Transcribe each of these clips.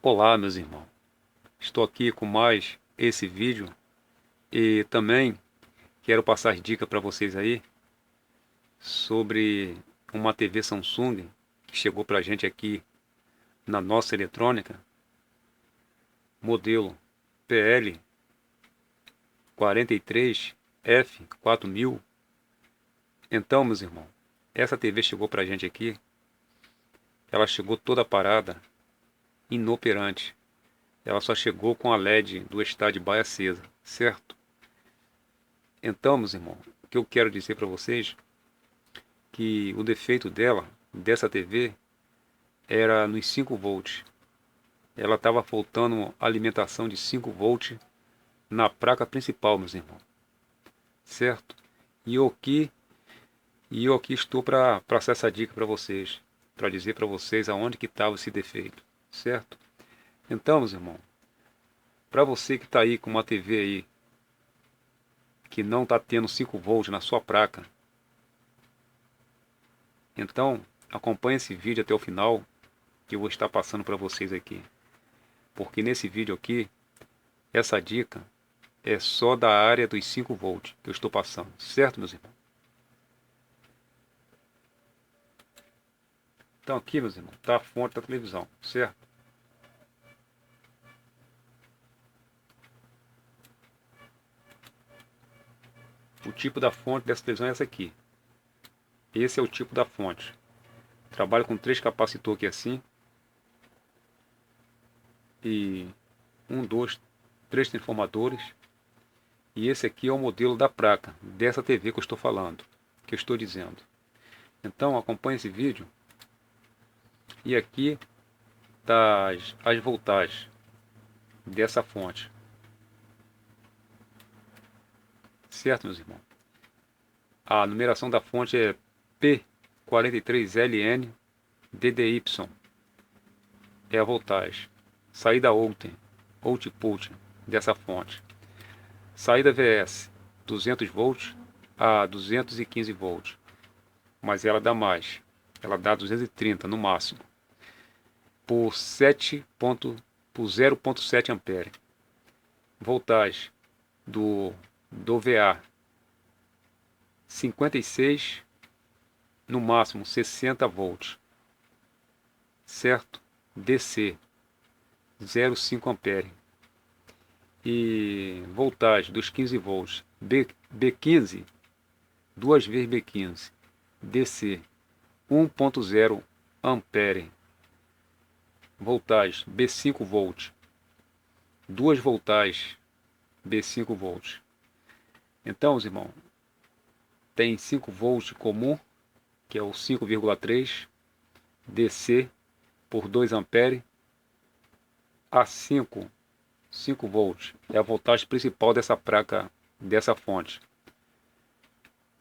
Olá, meus irmãos. Estou aqui com mais esse vídeo e também quero passar dica para vocês aí sobre uma TV Samsung que chegou para a gente aqui na nossa eletrônica, modelo PL 43F4000. Então, meus irmãos, essa TV chegou para a gente aqui, ela chegou toda parada, inoperante. Ela só chegou com a LED do Standby acesa, certo? Então, meus irmãos, o que eu quero dizer para vocês que o defeito dessa TV, era nos 5 volts. Ela estava faltando alimentação de 5 volts na placa principal, meus irmãos. Certo? E eu aqui estou para passar essa dica para vocês, para dizer para vocês aonde que estava esse defeito. Certo? Então, meus irmãos, para você que está aí com uma TV aí que não está tendo 5 volts na sua placa, então acompanhe esse vídeo até o final que eu vou estar passando para vocês aqui. Porque nesse vídeo aqui, essa dica é só da área dos 5 volts que eu estou passando, certo, meus irmãos? Então aqui, meus irmãos, está a fonte da televisão, certo? O tipo da fonte dessa televisão é essa aqui. Esse é o tipo da fonte. Trabalho com 3 capacitores aqui assim. E 1, 2, 3 transformadores. E esse aqui é o modelo da placa dessa TV que eu estou falando, que eu estou dizendo. Então acompanhe esse vídeo. E aqui tá as voltagens dessa fonte. Certo, meus irmãos? A numeração da fonte é P43LN DDY. É a voltagem. Saída output dessa fonte. Saída VS 200 volts a 215 volts. Mas ela dá mais. Ela dá 230 no máximo. Por 0,7 ampere. Voltagem do VA 56, no máximo 60 volts, certo? DC 0,5 ampere. E voltagem dos 15 volts B15, duas vezes B15, DC 1,0 ampere. Voltagem B5 volts, duas voltagens B5 volts. Então, os irmãos, tem 5 volts comum, que é o 5,3 DC por 2 ampere a 5 volts. É a voltagem principal dessa placa, dessa fonte.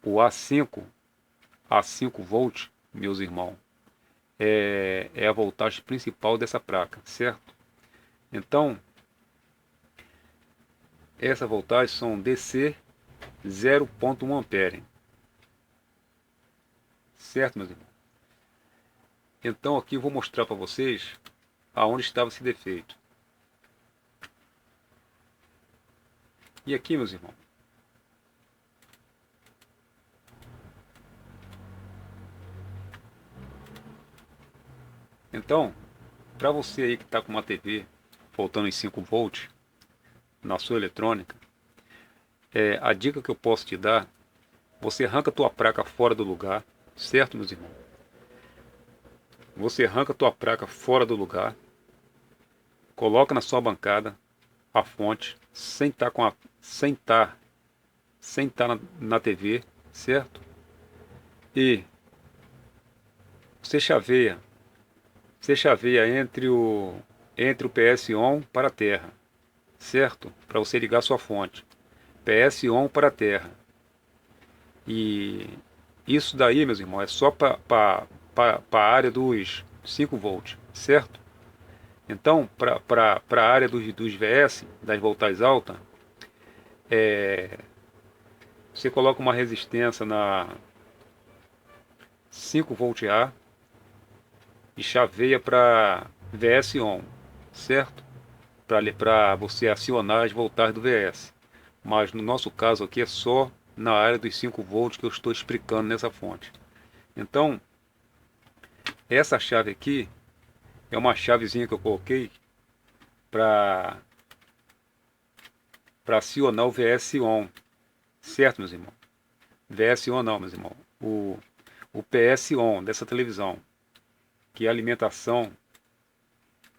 O a 5 volts, meus irmãos, é a voltagem principal dessa placa, certo? Então, essa voltagem são DC 0,1 ampere. Certo, meus irmãos? Então aqui eu vou mostrar para vocês aonde estava esse defeito. E aqui, meus irmãos, então, para você aí que está com uma TV faltando em 5 volts na sua eletrônica, a dica que eu posso te dar, você arranca a tua placa fora do lugar, certo, meus irmãos? Você arranca a tua placa fora do lugar, coloca na sua bancada a fonte, sem estar na TV, certo? E você chaveia entre o PS-ON para a terra, certo? Para você ligar sua fonte. PS-ON para a terra. E isso daí, meus irmãos, é só para a área dos 5 volts, certo? Então, para a área dos VS, das voltagens altas, você coloca uma resistência na 5 volt A e chaveia para VS on, certo? Para você acionar as voltagens do VS. Mas no nosso caso aqui é só na área dos 5 volts que eu estou explicando nessa fonte. Então, essa chave aqui é uma chavezinha que eu coloquei para acionar o VS on, certo, meus irmãos? VS on não, meus irmãos. O PS on dessa televisão, que é a alimentação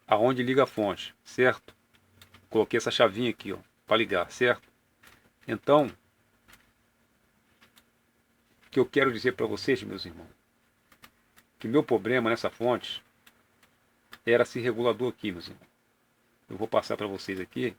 aonde liga a fonte, certo? Coloquei essa chavinha aqui, ó, para ligar, certo? Então, o que eu quero dizer para vocês, meus irmãos, que meu problema nessa fonte era esse regulador aqui, meus irmãos. Eu vou passar para vocês aqui.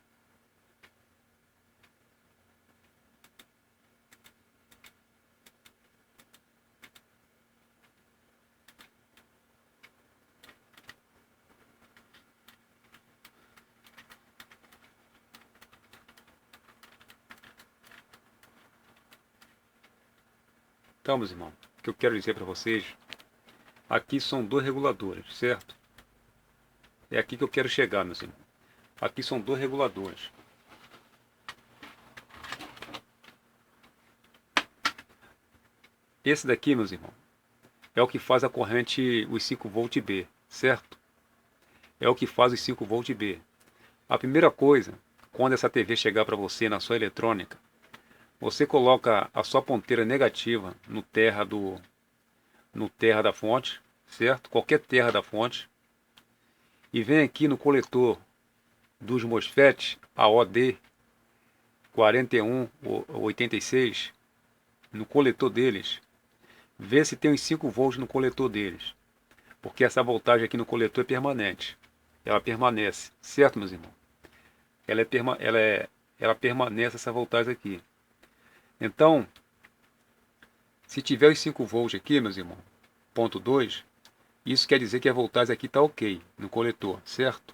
Então, meus irmãos, o que eu quero dizer para vocês, aqui são dois reguladores, certo? É aqui que eu quero chegar, meus irmãos. Aqui são dois reguladores. Esse daqui, meus irmãos, é o que faz a corrente, os 5 volt B, certo? É o que faz os 5 volt B. A primeira coisa, quando essa TV chegar para você na sua eletrônica, você coloca a sua ponteira negativa no terra da fonte, certo? Qualquer terra da fonte. E vem aqui no coletor dos MOSFET, AOD 41 ou 86, no coletor deles, vê se tem os 5 volts no coletor deles. Porque essa voltagem aqui no coletor é permanente. Ela permanece, certo, meus irmãos? Ela permanece essa voltagem aqui. Então, se tiver os 5 volts aqui, meus irmãos, ponto 2, isso quer dizer que a voltagem aqui está ok no coletor, certo?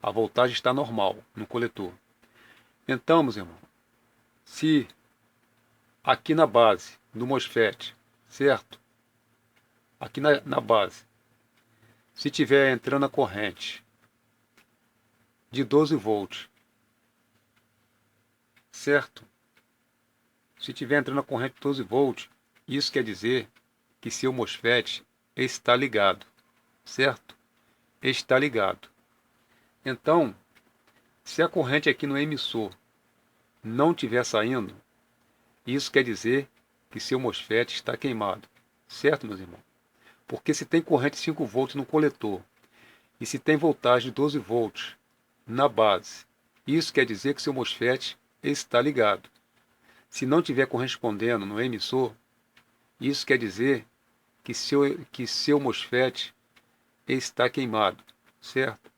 A voltagem está normal no coletor. Então, meus irmãos, se aqui na base do MOSFET, certo? Aqui na base, se tiver entrando a corrente de 12 volts, certo? Se tiver entrando a corrente de 12 volts, isso quer dizer que seu MOSFET está ligado, certo? Está ligado. Então, se a corrente aqui no emissor não estiver saindo, isso quer dizer que seu MOSFET está queimado, certo, meus irmãos? Porque se tem corrente de 5 volts no coletor e se tem voltagem de 12 volts na base, isso quer dizer que seu MOSFET está ligado. Se não estiver correspondendo no emissor, isso quer dizer que seu MOSFET está queimado, certo?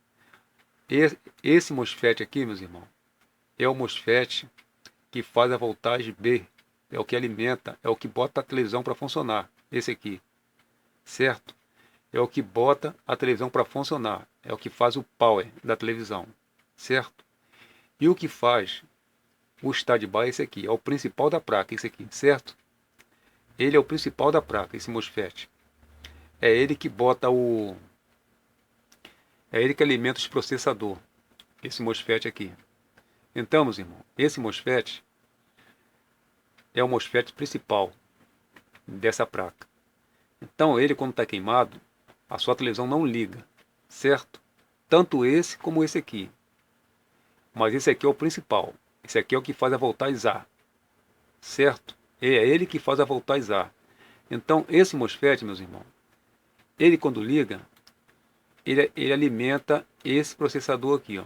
Esse MOSFET aqui, meus irmãos, é o MOSFET que faz a voltagem B, é o que alimenta, é o que bota a televisão para funcionar, esse aqui, certo? É o que bota a televisão para funcionar, é o que faz o power da televisão, certo? E o que faz o standby é esse aqui, é o principal da placa, esse aqui, certo? Ele é o principal da placa, esse MOSFET. É ele que bota é ele que alimenta os processadores, esse MOSFET aqui. Então, meus irmãos, esse MOSFET é o MOSFET principal dessa placa. Então, ele quando está queimado, a sua televisão não liga, certo? Tanto esse como esse aqui. Mas esse aqui é o principal. Esse aqui é o que faz a voltagem A, certo? É ele que faz a voltagem A. Então, esse MOSFET, meus irmãos, ele quando liga, ele alimenta esse processador aqui, ó.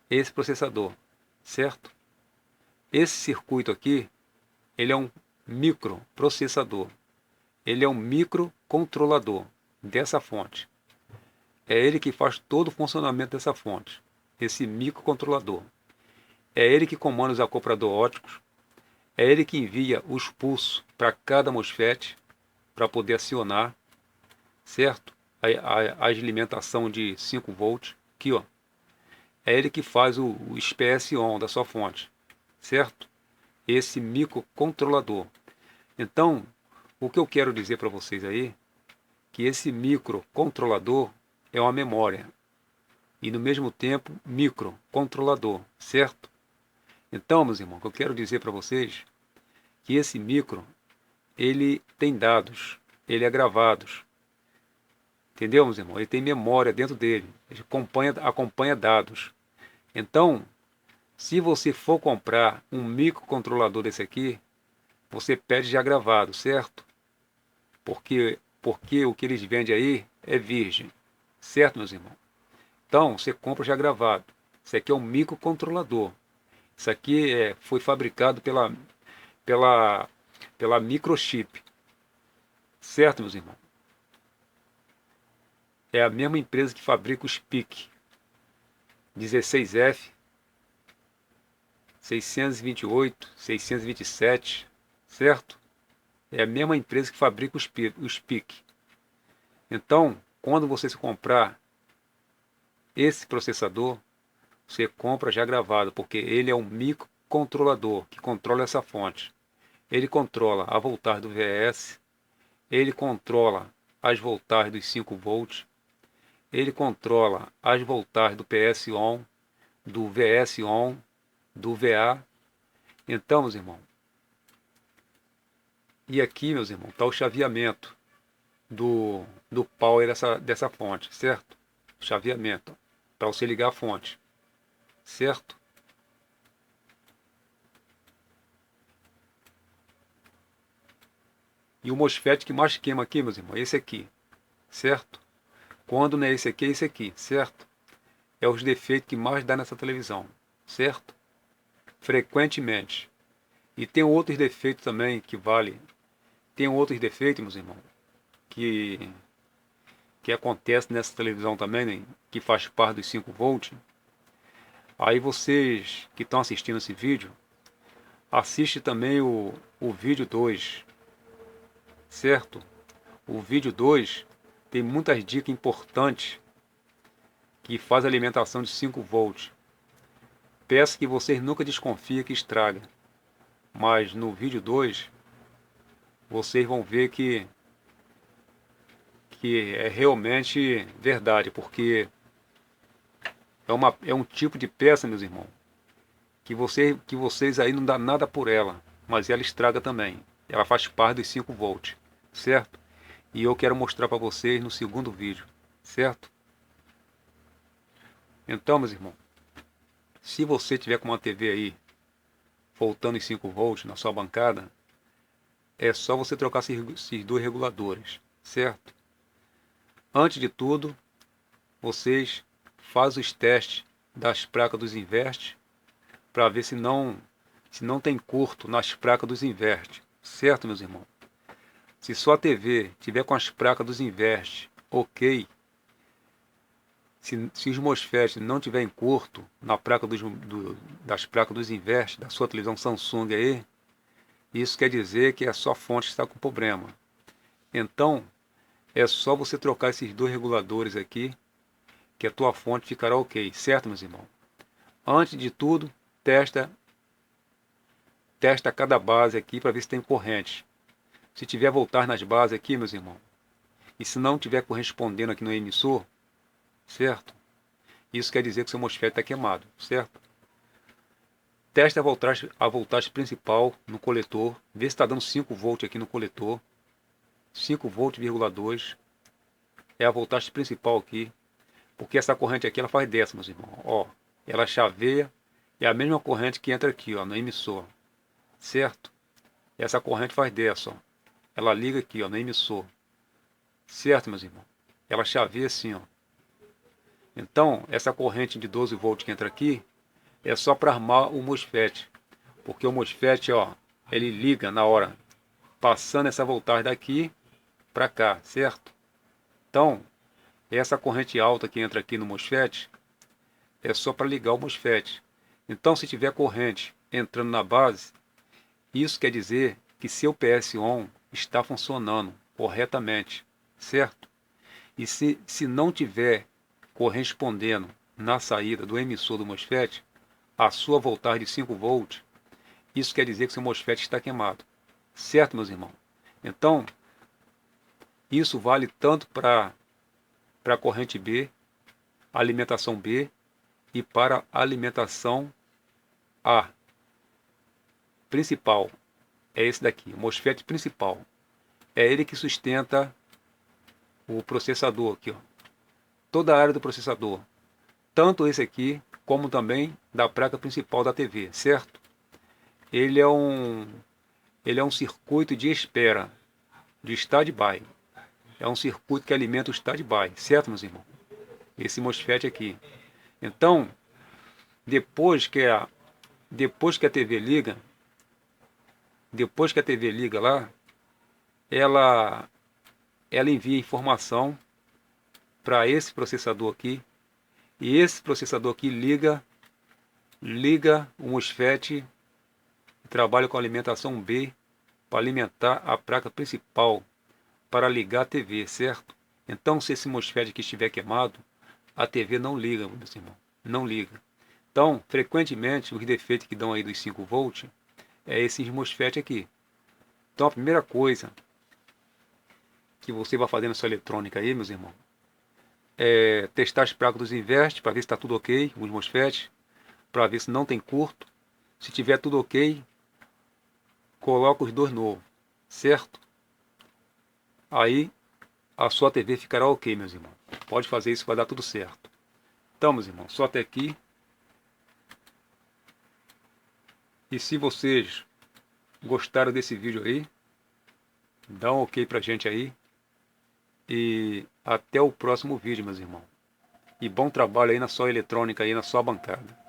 Esse processador, certo? Esse circuito aqui, ele é um microprocessador. Ele é um microcontrolador dessa fonte. É ele que faz todo o funcionamento dessa fonte, esse microcontrolador. É ele que comanda os acopladores óticos. É ele que envia os pulsos para cada MOSFET para poder acionar, certo? A alimentação de 5 volts, aqui, ó. É ele que faz o SPS on da sua fonte, certo? Esse microcontrolador. Então, o que eu quero dizer para vocês aí, que esse microcontrolador é uma memória. e no mesmo tempo microcontrolador, certo? Então, meus irmãos, o que eu quero dizer para vocês é que esse micro, ele tem dados, ele é gravado, entendeu, meus irmãos? Ele tem memória dentro dele, ele acompanha dados. Então, se você for comprar um microcontrolador desse aqui, você pede já gravado, certo? Porque o que eles vendem aí é virgem, certo, meus irmãos? Então, você compra já gravado. Isso aqui é um microcontrolador. Isso aqui foi fabricado pela, pela microchip, certo, meus irmãos? É a mesma empresa que fabrica os PIC 16F, 628, 627, certo? É a mesma empresa que fabrica os PIC. Então, quando você se comprar esse processador, você compra já gravado, porque ele é um microcontrolador que controla essa fonte. Ele controla a voltagem do VS, ele controla as voltagens dos 5 volts, ele controla as voltagens do PS-ON, do VS-ON, do VA. Então, meus irmãos, e aqui, meus irmãos, está o chaveamento do power dessa fonte, certo? Chaveamento, para você ligar a fonte, certo? E o MOSFET que mais queima aqui, meus irmãos, é esse aqui, certo? Quando não é esse aqui, é esse aqui, certo? É os defeitos que mais dá nessa televisão, certo? Frequentemente. E tem outros defeitos também que vale. Tem outros defeitos, meus irmãos, que, que acontece nessa televisão também, né, que faz parte dos 5 volts. Aí vocês que estão assistindo esse vídeo, assiste também o vídeo 2, certo? O vídeo 2 tem muitas dicas importantes que faz a alimentação de 5 volts. Peço que vocês nunca desconfiem que estraga, mas no vídeo 2 vocês vão ver que é realmente verdade, porque é um tipo de peça, meus irmãos, que vocês aí não dá nada por ela, mas ela estraga também. Ela faz parte dos 5 volts, certo? E eu quero mostrar para vocês no segundo vídeo, certo? Então, meus irmãos, se você tiver com uma TV aí voltando em 5 volts na sua bancada, é só você trocar esses dois reguladores, certo? Antes de tudo, vocês fazem os testes das placas dos invertes para ver se não tem curto nas placas dos invertes, certo, meus irmãos? Se sua TV tiver com as placas dos invertes ok, se os MOSFETs não tiverem curto na placa das placas dos invertes da sua televisão Samsung aí, isso quer dizer que a sua fonte está com problema. Então, é só você trocar esses dois reguladores aqui, que a tua fonte ficará ok, certo, meus irmãos? Antes de tudo, testa cada base aqui para ver se tem corrente. Se tiver voltar nas bases aqui, meus irmãos, e se não tiver correspondendo aqui no emissor, certo? Isso quer dizer que o seu MOSFET está queimado, certo? Teste a voltagem principal no coletor, vê se está dando 5 volts aqui no coletor, 5 volts,2 é a voltagem principal aqui, porque essa corrente aqui ela faz dessa, meus irmãos, ó, ela chaveia, é a mesma corrente que entra aqui, ó, no emissor, certo? Essa corrente faz dessa, ó, ela liga aqui, ó, no emissor, certo, meus irmãos? Ela chaveia assim, ó. Então, essa corrente de 12 volts que entra aqui é só para armar o MOSFET, porque o MOSFET, ó, ele liga na hora, passando essa voltagem daqui para cá, certo? Então, essa corrente alta que entra aqui no MOSFET é só para ligar o MOSFET. Então, se tiver corrente entrando na base, isso quer dizer que seu PS-ON está funcionando corretamente, certo? E se não tiver correspondendo na saída do emissor do MOSFET, a sua voltagem de 5 volts, isso quer dizer que seu MOSFET está queimado. Certo, meus irmãos? Então, isso vale tanto para a corrente B, a alimentação B e para a alimentação A. Principal é esse daqui, o MOSFET principal. É ele que sustenta o processador aqui, ó. Toda a área do processador. Tanto esse aqui, como também da placa principal da TV, certo? Ele é um circuito de espera, de standby. É um circuito que alimenta o standby, certo, meus irmãos? Esse MOSFET aqui. Então, depois que a TV liga, lá, ela envia informação para esse processador aqui, e esse processador aqui liga o MOSFET e trabalha com a alimentação B para alimentar a placa principal para ligar a TV, certo? Então, se esse MOSFET aqui estiver queimado, a TV não liga, meus irmãos, não liga. Então, frequentemente, os defeitos que dão aí dos 5 volts é esses MOSFET aqui. Então, a primeira coisa que você vai fazer na sua eletrônica aí, meus irmãos, é testar as placas dos inverter para ver se está tudo ok, os MOSFET, para ver se não tem curto. Se tiver tudo ok, coloca os dois novos, certo? Aí a sua TV ficará ok, meus irmãos. Pode fazer isso, vai dar tudo certo. Então, meus irmãos, só até aqui. E se vocês gostaram desse vídeo aí, dá um ok pra gente aí. E até o próximo vídeo, meus irmãos. E bom trabalho aí na sua eletrônica, aí na sua bancada.